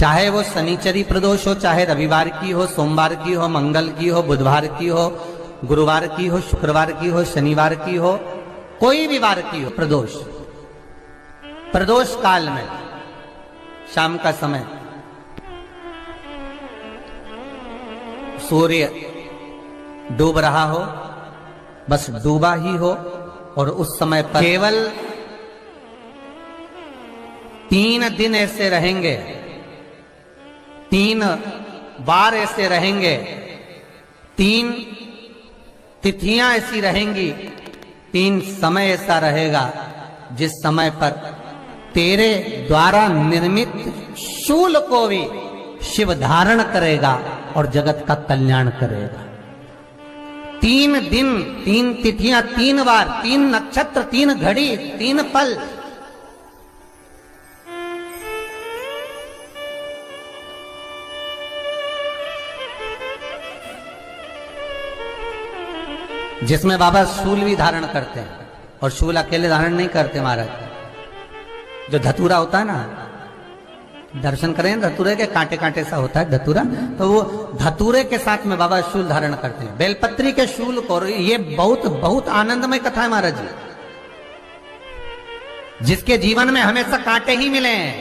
चाहे वो शनिचरी प्रदोष हो, चाहे रविवार की हो, सोमवार की हो, मंगल की हो, बुधवार की हो, गुरुवार की हो, शुक्रवार की हो, शनिवार की हो, कोई भी वार की हो प्रदोष, प्रदोष काल में शाम का समय सूर्य डूब रहा हो, बस डूबा ही हो, और उस समय पर केवल 3 दिन ऐसे रहेंगे, 3 बार ऐसे रहेंगे, 3 तिथियां ऐसी रहेंगी, 3 समय ऐसा रहेगा जिस समय पर तेरे द्वारा निर्मित शूल को भी शिव धारण करेगा और जगत का कल्याण करेगा। 3 दिन, 3 तिथियां, 3 बार, 3 नक्षत्र, 3 घड़ी, 3 पल। जिसमें बाबा शूल भी धारण करते हैं, और शूल अकेले धारण नहीं करते महाराज। जो धतूरा होता है ना, दर्शन करें धतूरे के, कांटे कांटे सा होता है धतूरा, तो वो धतूरे के साथ में बाबा शूल धारण करते हैं, बेलपत्री के शूल को। ये बहुत बहुत आनंदमय कथा है महाराज जी। जिसके जीवन में हमेशा कांटे ही मिले हैं।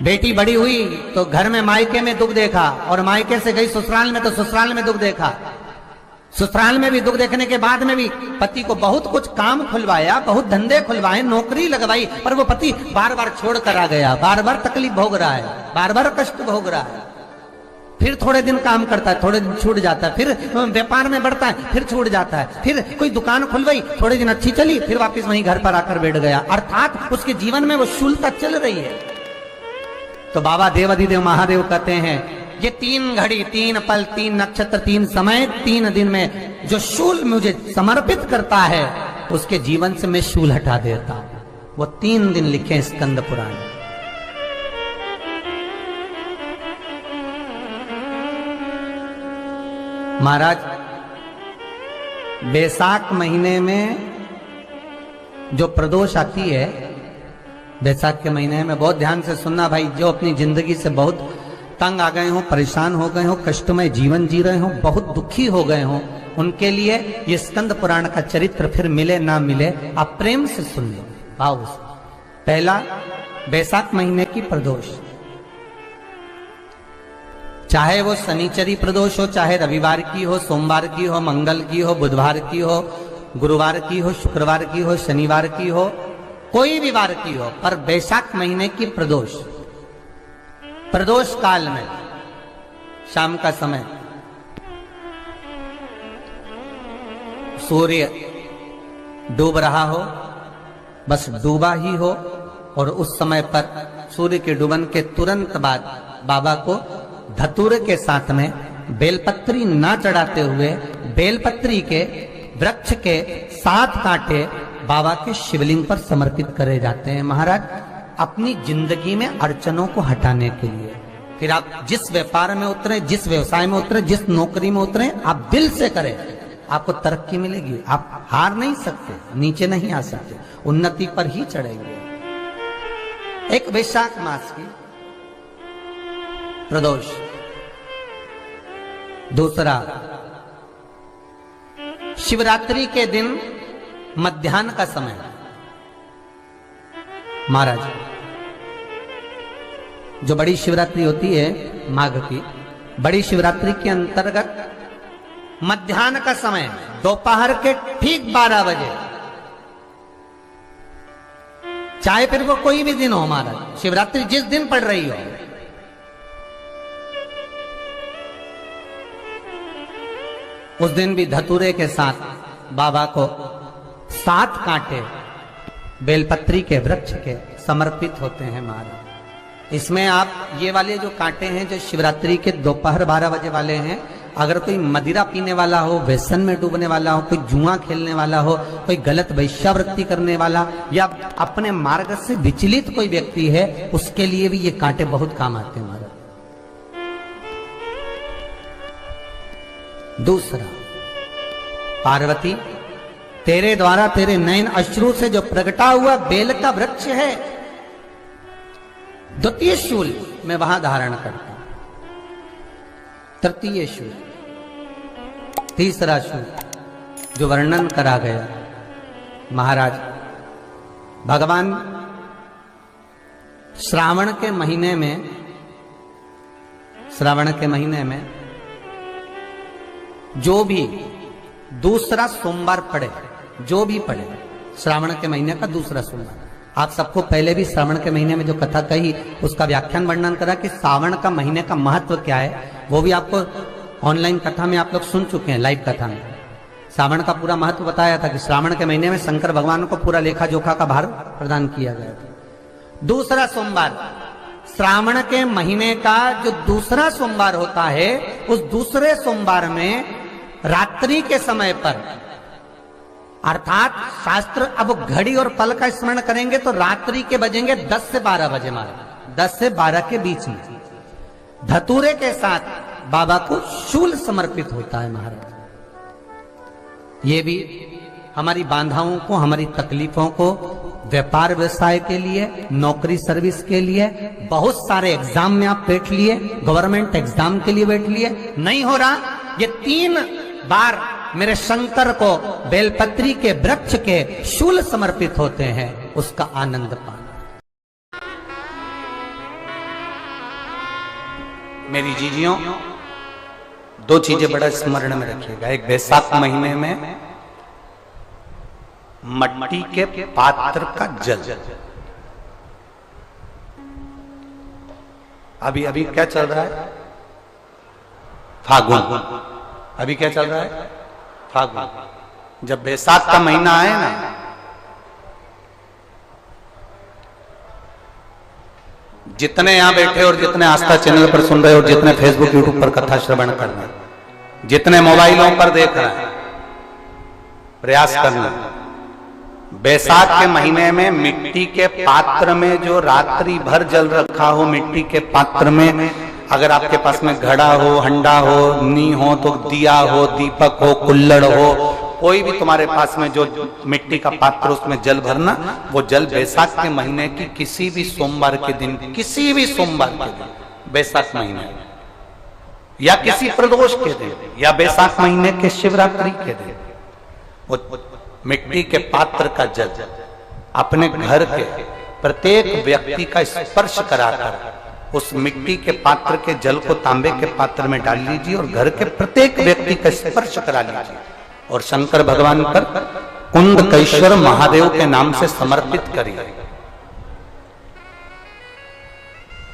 बेटी बड़ी हुई तो घर में मायके में दुख देखा, और मायके से गई ससुराल में तो ससुराल में दुख देखा। ससुराल में भी दुख देखने के बाद में भी पति को बहुत कुछ काम खुलवाया, बहुत धंधे खुलवाए, नौकरी लगवाई, पर वो पति बार बार छोड़ कर आ गया, बार बार तकलीफ भोग रहा है, बार बार कष्ट भोग रहा है। फिर थोड़े दिन काम करता है, थोड़े दिन छूट जाता है, फिर व्यापार में बढ़ता है, फिर छूट जाता है, फिर कोई दुकान खुलवाई, थोड़े दिन अच्छी चली, फिर वापस वहीं घर पर आकर बैठ गया। अर्थात उसके जीवन में वो शूलता चल रही है। तो बाबा देवाधिदेव महादेव कहते हैं, ये 3 घड़ी, 3 पल, 3 नक्षत्र, 3 समय, 3 दिन में जो शूल मुझे समर्पित करता है, उसके जीवन से मैं शूल हटा देता हूं। वो 3 दिन लिखे स्कंद पुराण। महाराज बैसाख महीने में जो प्रदोष आती है, बैसाख के महीने में बहुत ध्यान से सुनना भाई, जो अपनी जिंदगी से बहुत तंग आ गए हो, परेशान हो गए हो, कष्टमय जीवन जी रहे हो, बहुत दुखी हो गए हो, उनके लिए ये स्कंद पुराण का चरित्र फिर मिले ना मिले, आप प्रेम से सुन लो भाव से। पहला, बैसाख महीने की प्रदोष, चाहे वो शनिचरी प्रदोष हो, चाहे रविवार की हो, सोमवार की हो, मंगल की हो, बुधवार की हो, गुरुवार की हो, शुक्रवार की हो, शनिवार की हो, कोई भी वार की हो, पर बैसाख महीने की प्रदोष, प्रदोष काल में शाम का समय सूर्य डूब रहा हो, बस डूबा ही हो, और उस समय पर सूर्य के डूबन के तुरंत बाद बाबा को धतूरे के साथ में बेलपत्री ना चढ़ाते हुए बेलपत्री के वृक्ष के 7 कांटे बाबा के शिवलिंग पर समर्पित करे जाते हैं महाराज, अपनी जिंदगी में अड़चनों को हटाने के लिए। फिर आप जिस व्यापार में उतरे, जिस व्यवसाय में उतरे, जिस नौकरी में उतरे, आप दिल से करें, आपको तरक्की मिलेगी। आप हार नहीं सकते, नीचे नहीं आ सकते, उन्नति पर ही चढ़ेंगे। एक वैशाख मास की प्रदोष। दूसरा, शिवरात्रि के दिन मध्याह्न का समय महाराज, जो बड़ी शिवरात्रि होती है माघ की, बड़ी शिवरात्रि के अंतर्गत मध्याह्न का समय, दोपहर के ठीक 12 बजे, चाहे फिर वो कोई भी दिन हो महाराज, शिवरात्रि जिस दिन पड़ रही हो, उस दिन भी धतूरे के साथ बाबा को 7 कांटे बेलपत्री के वृक्ष के समर्पित होते हैं महाराज। इसमें आप ये वाले जो कांटे हैं, जो शिवरात्रि के दोपहर 12 बजे वाले हैं, अगर कोई मदिरा पीने वाला हो, व्यसन में डूबने वाला हो, कोई जुआ खेलने वाला हो, कोई गलत वैश्यावृत्ति करने वाला, या अपने मार्ग से विचलित कोई व्यक्ति है, उसके लिए भी ये कांटे बहुत काम आते हैं महाराज। दूसरा, पार्वती, तेरे द्वारा तेरे नयन अश्रु से जो प्रगटा हुआ बेल का वृक्ष है, द्वितीय शूल मैं वहां धारण करता हूं, तृतीय शूल, तीसरा शूल जो वर्णन करा गया महाराज भगवान श्रावण के महीने में जो भी दूसरा सोमवार पड़े, जो भी पड़े श्रावण के महीने का दूसरा सोमवार, आप सबको पहले भी श्रावण के महीने में जो कथा कही उसका व्याख्यान वर्णन करा कि श्रावण का महीने का महत्व क्या है, वो भी आपको ऑनलाइन कथा में आप लोग सुन चुके हैं, लाइव कथा में श्रावण का पूरा महत्व बताया था कि श्रावण के महीने में शंकर भगवान को पूरा लेखा जोखा का भार प्रदान किया गया था। दूसरा सोमवार, श्रावण के महीने का जो दूसरा सोमवार होता है, उस दूसरे सोमवार में रात्रि के समय पर, अर्थात शास्त्र अब घड़ी और पल का स्मरण करेंगे तो रात्रि के बजेंगे 10 से 12 बजे, मारे 10 से 12 के बीच में धतूरे के साथ बाबा को शूल समर्पित होता है महाराज। ये भी हमारी बाधाओं को, हमारी तकलीफों को, व्यापार व्यवसाय के लिए, नौकरी सर्विस के लिए, बहुत सारे एग्जाम में आप बैठ लिए, गवर्नमेंट एग्जाम के लिए बैठ लिए, नहीं हो रहा, ये 3 बार मेरे शंकर को बेलपत्री के वृक्ष के शूल समर्पित होते हैं, उसका आनंद पाना। मेरी जीजियों, 2 चीजें बड़ा स्मरण में रखिएगा। एक, बैसाख महीने में मट्टी के पात्र का जल, अभी अभी क्या चल रहा है, फागुन, अभी क्या चल रहा है, फागुन। जब बैसाख का महीना आए ना, जितने यहां बैठे और जितने आस्था चैनल पर सुन रहे और जितने फेसबुक यूट्यूब पर कथा श्रवण कर रहे, जितने मोबाइलों पर देख रहे हैं, प्रयास करना, बैसाख के महीने में मिट्टी के पात्र में जो रात्रि भर जल रखा हो, मिट्टी के पात्र में, अगर आपके पास में घड़ा हो, हंडा हो, नी हो, तो दिया हो, दीपक हो, कुल्लड़ हो, कोई भी तुम्हारे पास में जो मिट्टी का पात्र, उसमें जल भरना। वो जल बैसाख के महीने की किसी भी सोमवार के दिन, किसी भी सोमवार के दिन, बैसाख महीने या किसी प्रदोष के दिन या बैसाख महीने के शिवरात्रि के दिन, वो मिट्टी के पात्र का जल अपने घर के प्रत्येक व्यक्ति का स्पर्श कराकर उस मिट्टी के पात्र के जल को तांबे के पात्र में डाल लीजिए और घर के प्रत्येक व्यक्ति का स्पर्श करा लीजिए और शंकर भगवान पर कुंदकेश्वर महादेव के नाम से समर्पित करिए।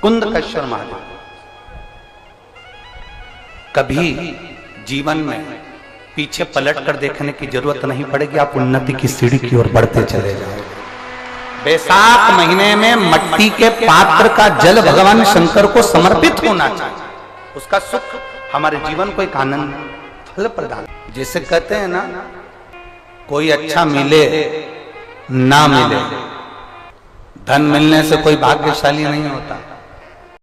कुंदकेश्वर महादेव, कभी जीवन में पीछे पलट कर देखने की जरूरत नहीं पड़ेगी, आप उन्नति की सीढ़ी की ओर बढ़ते चले जाओगे। बैसाख महीने में मट्टी के पात्र का जल भगवान शंकर को समर्पित होना चाहिए, उसका सुख हमारे जीवन को एक आनंद फल प्रदान। जैसे कहते हैं ना, कोई अच्छा मिले ना मिले, धन मिलने से कोई भाग्यशाली नहीं होता,